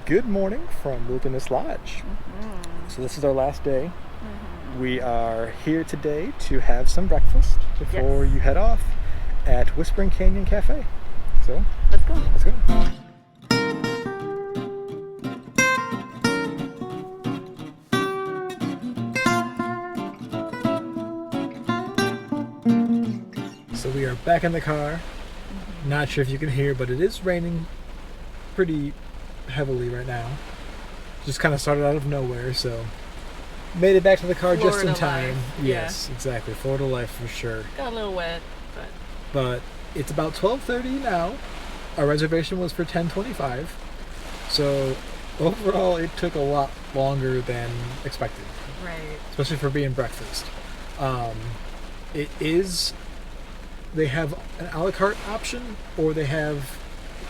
Good morning from Wilderness Lodge. So this is our last day. We are here today to have some breakfast before you head off at Whispering Canyon Cafe. So Let's go. let's go. So we are back in the car. Not sure if you can hear, but it is raining pretty heavily right now. Just kind of started out of nowhere, so made it back to the car just in Florida time. life. Yes, exactly. Florida life for sure. Got a little wet, But it's about 12:30 now. Our reservation was for 10:25. So overall, it took a lot longer than expected, right. especially for being breakfast. They have an a la carte option, or they have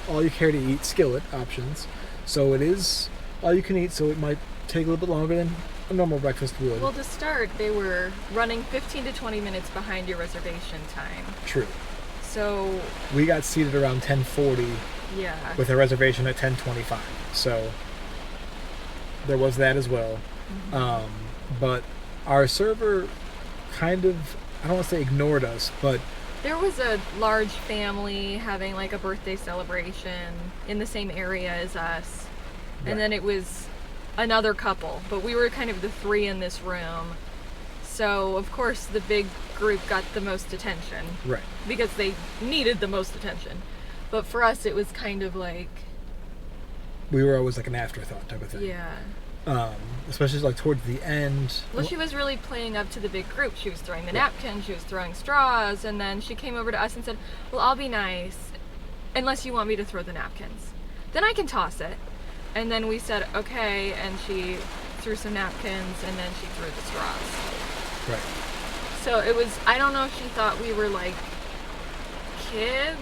all you care to eat skillet options. So it is all you can eat, so it might take a little bit longer than a normal breakfast would. Well, to start, they were running 15 to 20 minutes behind your reservation time. True. So, We got seated around 10:40 yeah. with a reservation at 10:25. So there was that as well. But our server kind of, I don't want to say ignored us, but There was a large family having like a birthday celebration in the same area as us. Right. And then it was another couple, but we were kind of the three in this room. So, of course, the big group got the most attention. right. Because they needed the most attention. But for us, it was kind of like, We were always like an afterthought type of thing. yeah. Especially like towards the end. Well, she was really playing up to the big group. She was throwing the napkins, she was throwing straws, and then she came over to us and said, well, I'll be nice, unless you want me to throw the napkins. Then I can toss it. And then we said, okay, and she threw some napkins, and then she threw the straws. Right. So it was, I don't know if she thought we were like kids.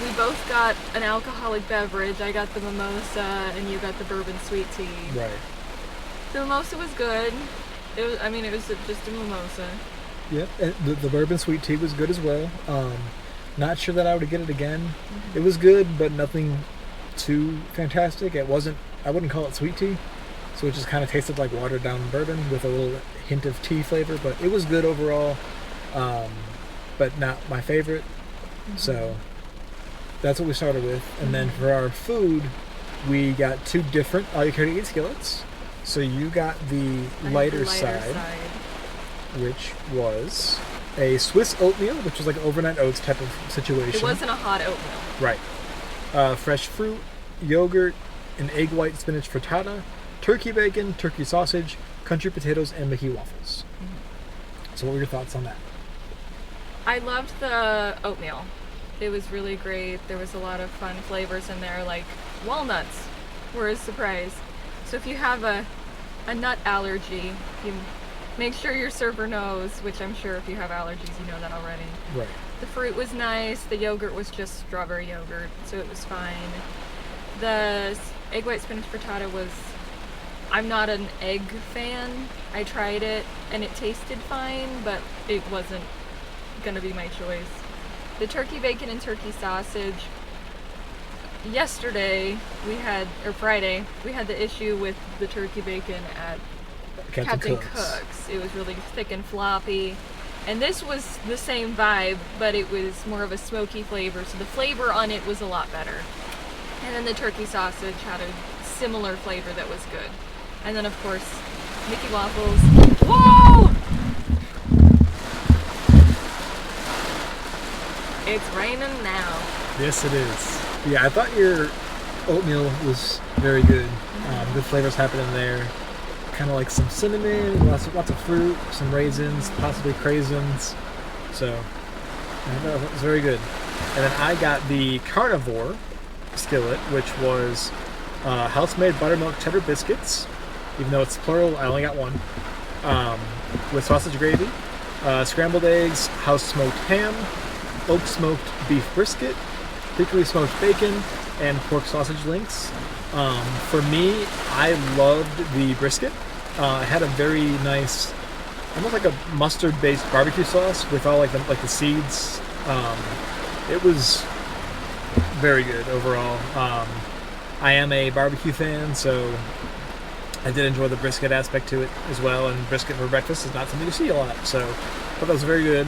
We both got an alcoholic beverage. I got the mimosa, and you got the bourbon sweet tea. Right. The mimosa was good. It was just a mimosa. Yep. And the bourbon sweet tea was good as well. Not sure that I would get it again. It was good, but nothing too fantastic. It wasn't, I wouldn't call it sweet tea. So it just kind of tasted like watered down bourbon with a little hint of tea flavor, but it was good overall. But not my favorite. So that's what we started with. And then for our food, we got two different all-you-can-eat skillets. So you got the lighter side, which was a Swiss oatmeal, which was like overnight oats type of situation. It wasn't a hot oatmeal. Right. Fresh fruit, yogurt, an egg white spinach frittata, turkey bacon, turkey sausage, country potatoes, and Mickey waffles. So what were your thoughts on that? I loved the oatmeal. It was really great. There was a lot of fun flavors in there, like walnuts were a surprise. So if you have a nut allergy, you make sure your server knows, which I'm sure if you have allergies, you know that already. Right. The fruit was nice. The yogurt was just strawberry yogurt, so it was fine. The egg white spinach frittata was, I'm not an egg fan. I tried it and it tasted fine, but it wasn't gonna be my choice. The turkey bacon and turkey sausage, Friday, we had the issue with the turkey bacon at Captain Cook's. It was really thick and floppy. And this was the same vibe, but it was more of a smoky flavor, so the flavor on it was a lot better. And then the turkey sausage had a similar flavor that was good. And then, of course, Mickey waffles. Whoa! It's raining now. Yes, it is. Yeah, I thought your oatmeal was very good. Good flavors happening there. Kind of like some cinnamon, lots of fruit, some raisins, possibly craisins. So, I thought it was very good. And then I got the carnivore skillet, which was house-made buttermilk cheddar biscuits. Even though it's plural, I only got one. With sausage gravy, scrambled eggs, house-smoked ham, oak-smoked beef brisket, hickory smoked bacon, and pork sausage links. For me, I loved the brisket. It had a very nice, almost like a mustard-based barbecue sauce with all like the seeds. It was very good overall. I am a barbecue fan, so I did enjoy the brisket aspect to it as well. And brisket for breakfast is not something you see a lot, so I thought that was very good.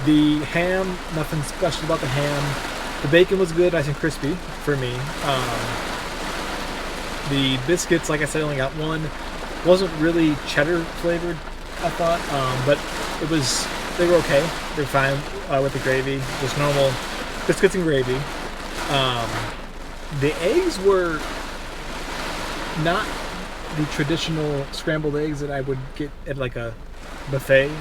The ham, nothing special about the ham. The bacon was good, nice and crispy for me. The biscuits, like I said, I only got one. Wasn't really cheddar flavored, I thought, but they were okay. They're fine with the gravy, just normal biscuits and gravy. The eggs were not the traditional scrambled eggs that I would get at like a buffet.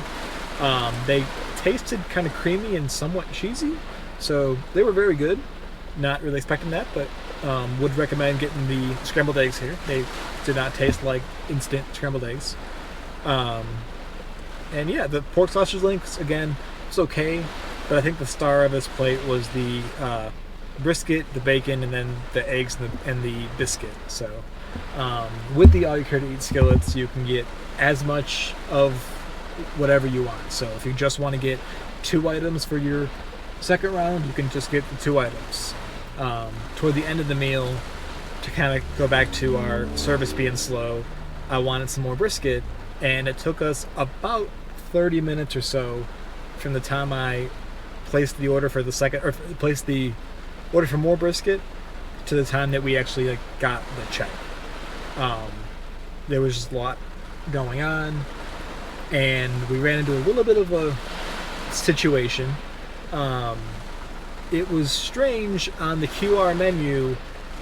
They tasted kind of creamy and somewhat cheesy, so they were very good. Not really expecting that, but would recommend getting the scrambled eggs here. They did not taste like instant scrambled eggs. And yeah, the pork sausage links, again, was okay, but I think the star of this plate was the brisket, the bacon, and then the eggs and the biscuit. So with the all-you-care-to-eat skillets, you can get as much of whatever you want. So if you just want to get 2 items for your second round, you can just get the 2 items. Toward the end of the meal, to kind of go back to our service being slow, I wanted some more brisket, and it took us about 30 minutes or so from the time I placed the order for the second, or placed the order for more brisket, to the time that we actually got the check. There was just a lot going on, and we ran into a little bit of a situation. It was strange. On the QR menu,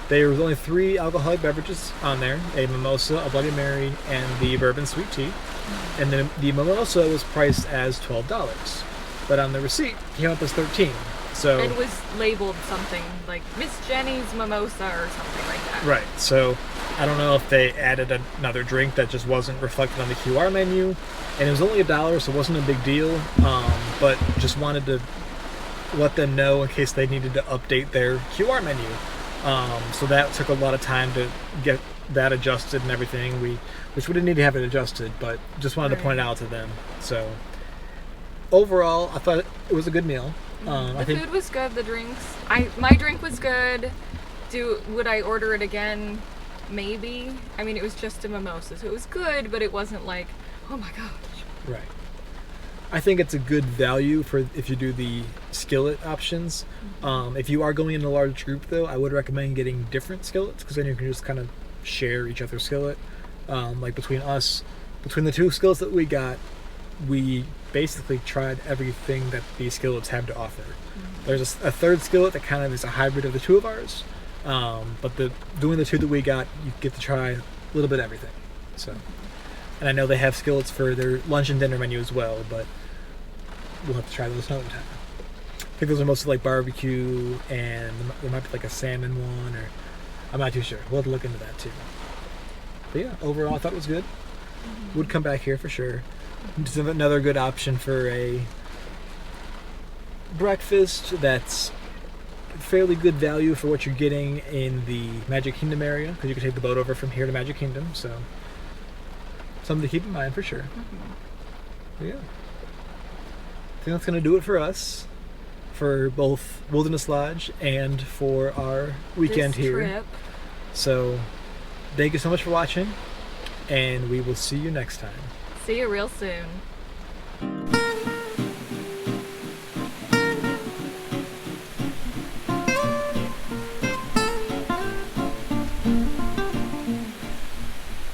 there was only 3 alcoholic beverages on there: a mimosa, a Bloody Mary, and the bourbon sweet tea. And then the mimosa was priced as $12, but on the receipt it came up as $13. So it was labeled something like Miss Jenny's Mimosa or something like that. Right. So I don't know if they added another drink that just wasn't reflected on the QR menu, and it was only $1, so it wasn't a big deal. But just wanted to let them know in case they needed to update their QR menu. So that took a lot of time to get that adjusted and everything. Which we didn't need to have it adjusted, but just wanted to point it out to them. So overall, I thought it was a good meal. The food was good. The drinks, my drink was good. Would I order it again? Maybe. I mean, it was just a mimosa, so it was good, but it wasn't like, oh my gosh. Right. I think it's a good value for if you do the skillet options. If you are going in a large group, though, I would recommend getting different skillets, because then you can just kind of share each other's skillet. Like between the 2 skillets that we got, we basically tried everything that these skillets have to offer. There's a third skillet that kind of is a hybrid of the 2 of ours, but doing the 2 that we got, you get to try a little bit of everything. So, and I know they have skillets for their lunch and dinner menu as well, but we'll have to try those another time. I think those are mostly like barbecue, and there might be like a salmon one, or I'm not too sure. We'll have to look into that too. But yeah, overall, I thought it was good. Would come back here for sure. Just another good option for a breakfast that's fairly good value for what you're getting in the Magic Kingdom area, because you can take the boat over from here to Magic Kingdom. So something to keep in mind for sure. But yeah, I think that's going to do it for us, for both Wilderness Lodge and for our weekend this here. Trip. So thank you so much for watching, and we will see you next time. See you real soon.